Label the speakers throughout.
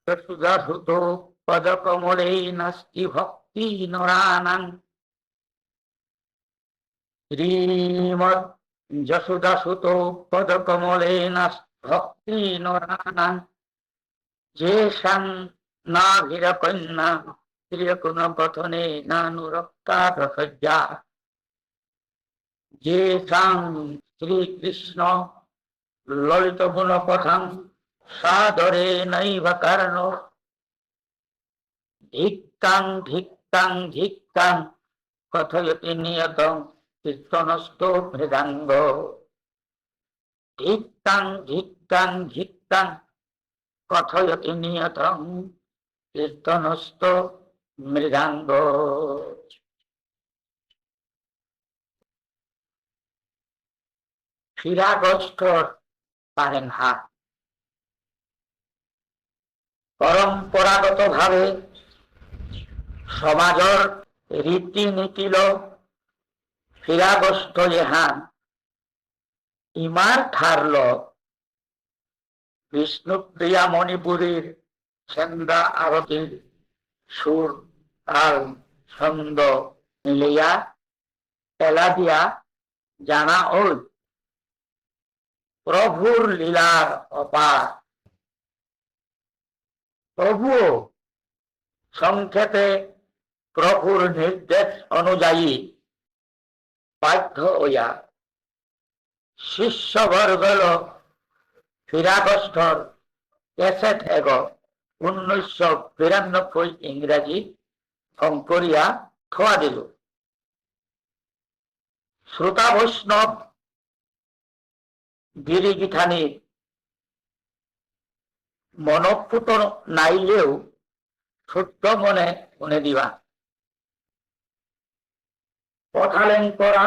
Speaker 1: যশুদাসুতো পদকমলে নাস্তি ভক্তি নরানাং শ্রীমৎ যশুদাসুতো পদকমলে নাস্তি ভক্তি নরানাং যেষাং নাভিরকন্যা প্রিয়কুণ কথনে নানুরক্তা প্রসজ্জা যেষাং শ্রীকৃষ্ণ ললিত গুণ কথাং সাদরে নৈব কারণ ধিক্কাং ধিক্কাং ধিক্কাং কথয়তি নিয়তং কীর্তনস্থো মৃদাঙ্গ ধিক্কাং ধিক্কাং ধিক্কাং কথয়তি নিয়তং কীর্তনস্থো মৃদাঙ্গ। শিরাগষ্ঠর পারেন হাত পরম্পরাগত ভাবে সমাজৰ রীতি নীতিল ফিরাগষ্ঠ যেহান ইমার ঠারল বিষ্ণুপ্রিয়া মণিপুরীর ছন্দা আরতির সুর তাল ছন্দ মিলিয়া পেলা দিয়া জানা ওই প্রভুর লীলার অপার। প্রভুও সংক্ষেপে প্রভুর নির্দেশ অনুযায়ী বাধ্য হইয়া শিষ্যবর্গল ফিরাগষ্ঠর ক্যাসেট এগ 1992 ইংরাজি ফোন করিয়া থোয়া দিল। শ্রোতা বৈষ্ণব গিরিগিঠানি মনপুত নাইলেও ছোট্ট মনে শুনে দিবা। পথালেন করা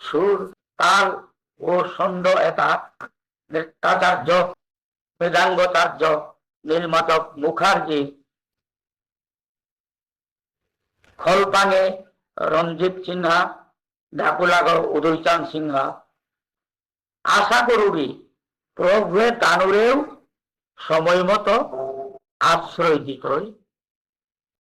Speaker 1: সুর তাল ও ছন্দ এটা নৃত্যাচার্য মৃদাঙ্গাচার্য নীলমাধব মুখার্জি, খলপাঙে রঞ্জিত সিনহা, ঢাকুলাগড় উদয়চাঁদ সিনহা। আশা করুবি প্রভুয়ে তানুরেও সময় মতো আশ্রয় দিতই।